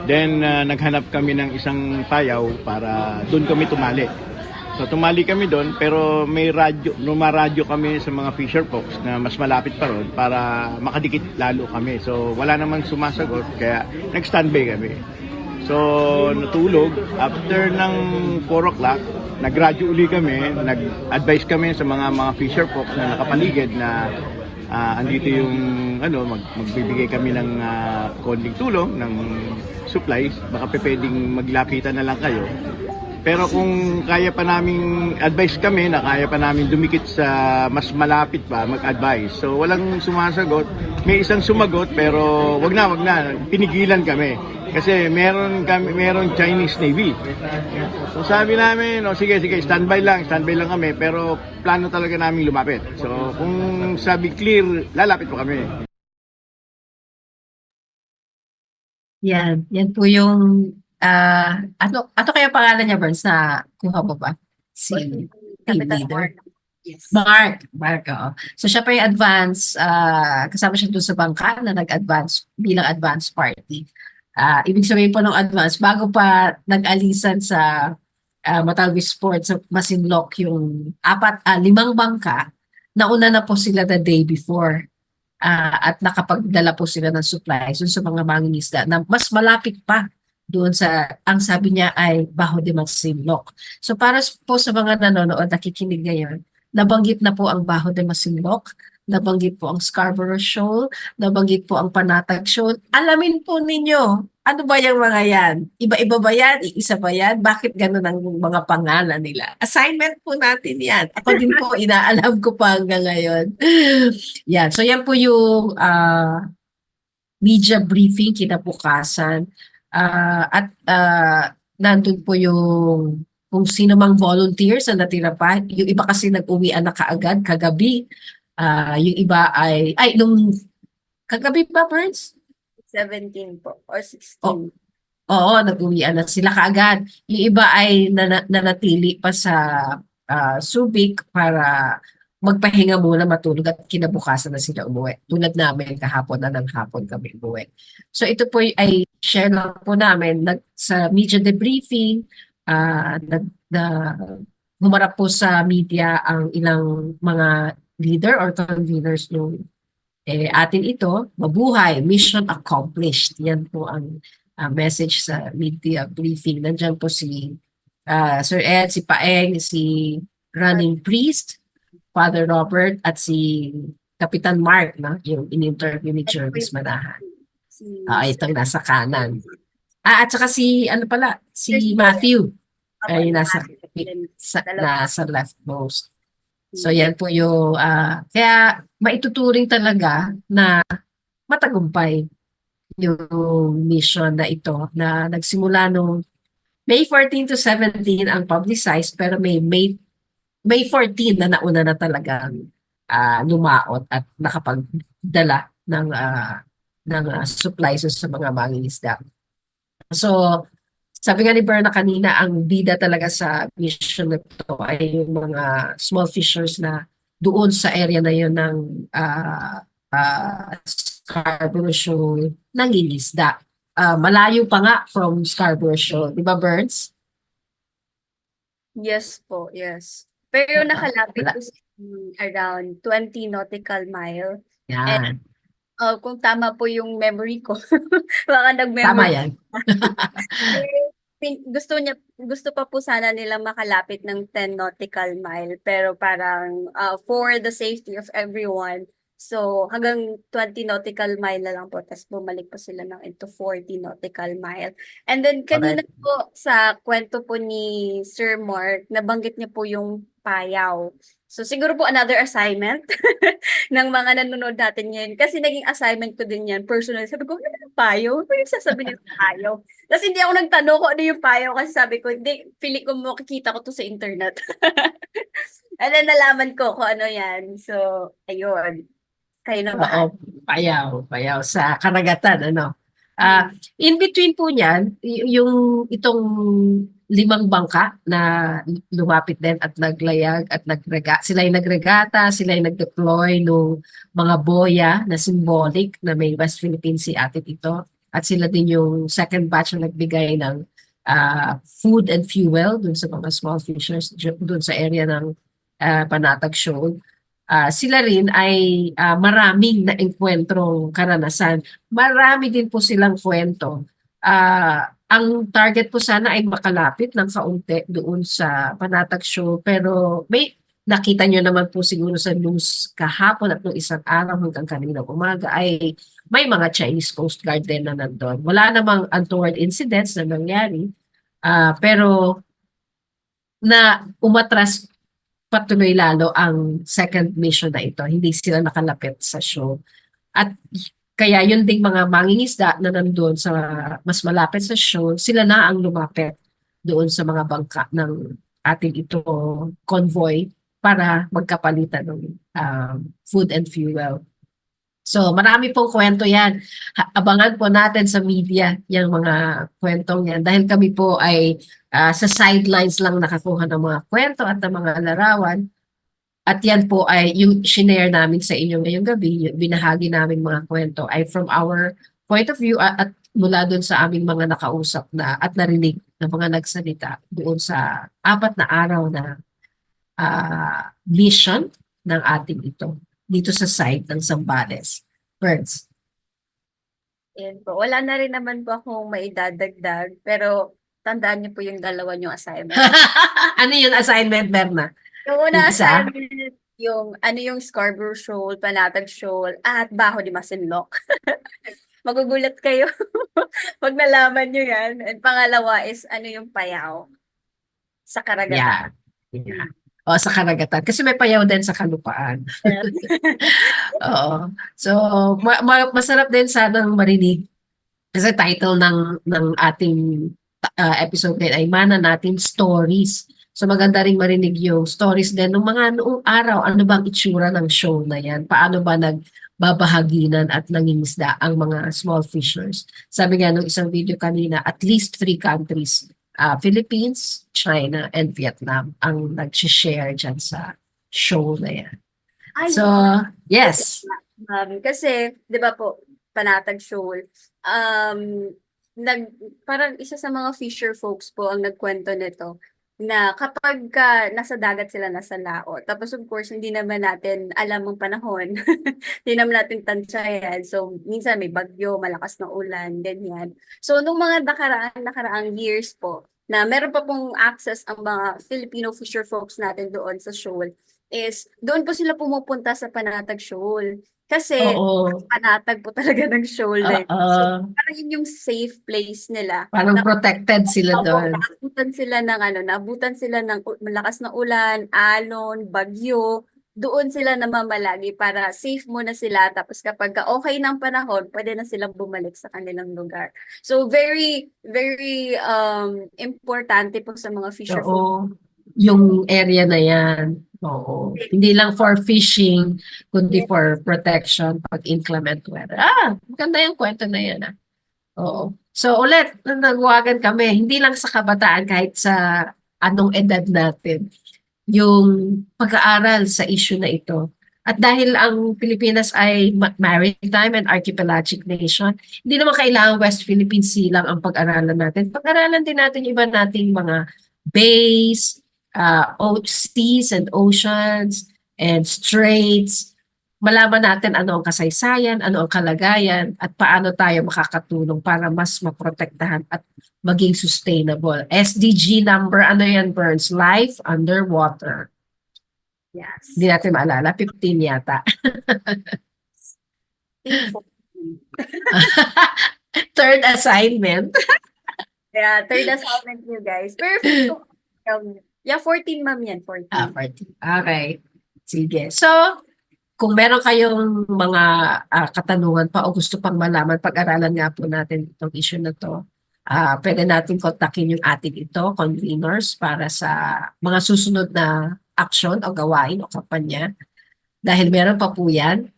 Speaker 9: Then naghanap kami ng isang payaw para doon kami tumali. So tumali kami doon pero may radyo kami sa mga fisher folks na mas malapit pa ron para makadikit lalo kami. So wala namang sumasagot kaya nag-standby kami. So natulog, after ng 4 o'clock, nag-radyo uli kami, nag-advise kami sa mga fisher folks na nakapaligid na andito yung magbibigay kami ng konting tulong ng supplies, baka pwedeng maglapitan na lang kayo. Pero kung kaya pa naming advice kami na kaya pa namin dumikit sa mas malapit pa, mag-advise. So walang sumasagot. May isang sumagot pero wag na, pinigilan kami. Kasi meron Chinese Navy. So sabi namin, sige, standby lang kami pero plano talaga namin lumapit. So kung sabi clear, lalapit po kami.
Speaker 2: Yan po yung ano kaya pangalan niya, Burns, na kuha mo ba? Si team
Speaker 1: Kapitan
Speaker 2: leader?
Speaker 1: Mark. Yes.
Speaker 2: Mark, oo. So siya pa yung advance, kasama siya doon sa bangka na nag-advance bilang advance party. Ibig sabihin po ng advance, bago pa nag-alisan sa Matalvis Port sa Masinloc yung 5 bangka, nauna na po sila the day before. At nakapagdala po sila ng supplies sa mga mangingisda na mas malapit pa doon ang sabi niya ay Bajo de Masinloc. So para po sa mga nanonood, nakikinig ngayon, nabanggit na po ang Bajo de Masinloc, nabanggit po ang Scarborough Shoal, nabanggit po ang Panatag Shoal. Alamin po ninyo, ano ba yung mga yan? Iba-iba ba yan? Iisa ba yan? Bakit ganun ang mga pangalan nila? Assignment po natin yan. Ako din po, inaalam ko pa hanggang ngayon. Yan. So yan po yung media briefing kinabukasan. Nandun po yung kung sino mang volunteers na natira pa. Yung iba kasi nag-uwian na kaagad, kagabi. Yung iba nung kagabi ba, Burns?
Speaker 1: 17 po or 16.
Speaker 2: Oo, nag-uwian na sila kaagad. Yung iba ay nanatili pa sa Subic para magpahinga muna, matulog at kinabukasan na sila umuwi. Tulad namin kahapon na ng hapon kami umuwi. So ito po ay share lang po namin sa media debriefing, humarap po sa media ang ilang mga leader or conveners nung atin ito, mabuhay, mission accomplished. Yan po ang message sa media briefing. Nandiyan po si Sir Ed, si Paeng, si Running Priest, Father Robert, at si Kapitan Mark, no? Yung in-interview ni Jervis Manahan. Itong nasa kanan. At saka si Matthew, ay nasa leftmost. So yan po yung, kaya maituturing talaga na matagumpay yung mission na ito na nagsimula nung May 14 to 17 ang publicized, pero May 14 na nauna na talagang lumaot at nakapagdala ng supplies sa mga mangingisda. So, sabi nga ni Berna kanina, ang bida talaga sa mission na ito ay yung mga small fishers na doon sa area na yun ng Scarborough Shoal nangingisda. Malayo pa nga from Scarborough Shoal. Di ba, Burns?
Speaker 1: Yes po, yes. Pero nakalapit po around 20 nautical mile.
Speaker 2: Yan.
Speaker 1: Kung tama po yung memory ko, baka
Speaker 2: Tama
Speaker 1: nag-memory.
Speaker 2: yan.
Speaker 1: Gusto pa po sana nila makalapit ng 10 nautical mile, pero parang for the safety of everyone, so hanggang 20 nautical mile na lang po, tapos bumalik po sila ng into 40 nautical mile. And then kanina po sa kwento po ni Sir Mark, nabanggit niya po yung payaw. So siguro po another assignment ng mga nanonood natin ngayon. Kasi naging assignment ko din yan. Personal, sabi ko, ano yung payaw? Ano yung sasabi niya payaw? Tapos hindi ako nagtanong kung ano yung payaw kasi sabi ko, hindi, feeling ko makikita ko to sa internet. And then nalaman ko kung ano yan. So, ayun. Kayo na ba?
Speaker 2: Oo, payaw sa karagatan, ano. In between po niyan, itong 5 bangka na lumapit din at naglayag at sila ay nagregata, sila ay nag-deploy ng mga boya na symbolic na may West Philippine Sea atin ito. At sila din yung second batch na nagbigay ng food and fuel dun sa mga small fishers dun sa area ng Panatag Shoal. Sila rin ay maraming na-engkwentrong karanasan. Marami din po silang kwento. Ang target po sana ay makalapit ng kaunti doon sa Panatag Shoal, pero may nakita nyo naman po siguro sa news kahapon at nung isang araw hanggang kaninang umaga ay may mga Chinese Coast Guard din na nandun. Wala namang untoward incidents na nangyari, pero na umatras patuloy lalo ang second mission na ito. Hindi sila nakalapit sa show. At kaya yun ding mga mangingisda na nandun sa mas malapit sa show, sila na ang lumapit doon sa mga bangka ng ating ito convoy para magkapalitan ng food and fuel. So marami pong kwento yan. Abangan po natin sa media yung mga kwentong yan. Dahil kami po ay sa sidelines lang nakakuha ng mga kwento at ng mga larawan. At yan po ay yung shinare namin sa inyo ngayong gabi, yung binahagi namin mga kwento ay from our point of view at mula doon sa aming mga nakausap na at narinig ng mga nagsalita doon sa 4 na araw na mission ng ating ito dito sa site ng Zambales. Birds.
Speaker 1: Yun po. Wala na rin naman po akong maidadagdag, pero tandaan niyo po yung dalawa niyong assignment.
Speaker 2: Ano yung assignment, Berna?
Speaker 1: Yung una
Speaker 2: Yung isa?
Speaker 1: assignment, yung ano yung Scarborough Shoal, Panatag Shoal, at Baho de Masinloc. Magugulat kayo pag nalaman niyo yan. And pangalawa is ano yung Payao sa Karagatan.
Speaker 2: Yeah. O, sa karagatan. Kasi may payaw din sa kalupaan. Oo. So, masarap din sanang marinig. Kasi title ng ating episode din ay Mana Natin Stories. So, maganda rin marinig yung stories din ng mga noong araw. Ano bang itsura ng show na yan? Paano ba nagbabahaginan at nangingisda ang mga small fishers? Sabi nga nung isang video kanina, at least 3 countries, Philippines, China, and Vietnam ang nag-share dyan sa show na yan.
Speaker 1: Ay,
Speaker 2: So, yes.
Speaker 1: kasi, di ba po, Panatag Shoal, parang isa sa mga fisher folks po ang nagkwento nito na kapag nasa dagat sila, nasa laot, tapos of course, hindi naman natin alam ang panahon, hindi naman natin tansyahan. So, minsan may bagyo, malakas na ulan, ganyan. So, nung mga nakaraang years po, na meron pa pong access ang mga Filipino fisher folks natin doon sa shoal, is doon po sila pumupunta sa Panatag Shoal. Kasi
Speaker 2: Oo.
Speaker 1: panatag po talaga ng shoal na yun. So,
Speaker 2: Oo.
Speaker 1: parang yun yung safe place nila.
Speaker 2: Parang protected sila doon.
Speaker 1: Naabutan sila ng malakas na ulan, alon, bagyo. Doon sila namamalagi para safe muna sila. Tapos kapag okay ng panahon, pwede na silang bumalik sa kanilang lugar. So very, very importante po sa mga fisher folk.
Speaker 2: Oo. Yung area na yan. Oo. Hindi lang for fishing, kundi for protection pag inclement weather. Maganda yung kwento na yan. Oo. So ulit, nagwagan kami, hindi lang sa kabataan, kahit sa anong edad natin, yung pag-aaral sa issue na ito. At dahil ang Pilipinas ay maritime and archipelagic nation, hindi naman kailangan West Philippine Sea lang ang pag-aralan natin. Pag-aralan din natin iba nating mga bays, seas and oceans and straits. Malaman natin ano ang kasaysayan, ano ang kalagayan, at paano tayo makakatulong para mas maprotektahan at maging sustainable. SDG number, ano yan, Burns? Life underwater.
Speaker 1: Yes.
Speaker 2: Hindi natin maalala, 15 yata. Third assignment.
Speaker 1: Yeah, third assignment nyo guys. Perfect. Yeah, 14 ma'am yan, 14.
Speaker 2: 14. Okay. Sige. So, kung meron kayong mga katanungan pa o gusto pang malaman, pag-aralan nga po natin itong issue na to. Pwede natin kontakin yung ating conveners para sa mga susunod na aksyon o gawain o kampanya. Dahil meron pa po yan.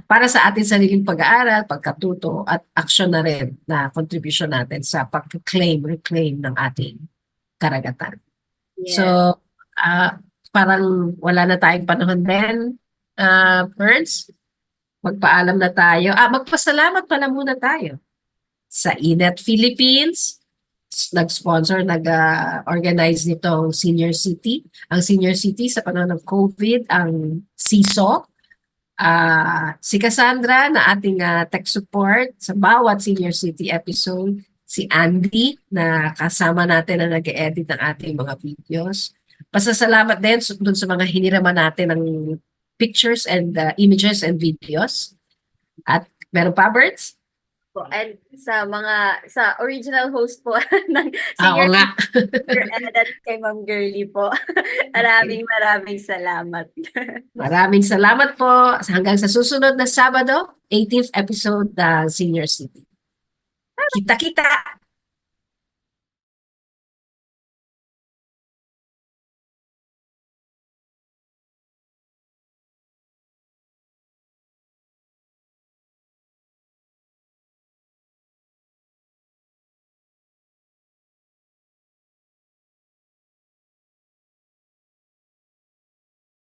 Speaker 2: Para sa ating sariling pag-aaral, pagkatuto at aksyon na rin na contribution natin sa reclaim ng ating karagatan.
Speaker 1: Yeah.
Speaker 2: So, parang wala na tayong panahon din, Burns. Magpaalam na tayo. Magpasalamat pala muna tayo sa INET Philippines. Nag-sponsor, nag-organize nitong Senior City. Ang Senior City sa panahon ng COVID, ang CISO. Si Cassandra na ating tech support sa bawat Senior City episode. Si Andy na kasama natin na nag-edit ng ating mga videos. Pasasalamat din dun sa mga hiniraman natin ng pictures and images and videos. At meron pa, Birds?
Speaker 1: And sa original host po ng
Speaker 2: Oo nga.
Speaker 1: and kay Ma'am Girlie po. Maraming salamat.
Speaker 2: Maraming salamat po. Hanggang sa susunod na Sabado, 18th episode ng Senior City. Kita-kita!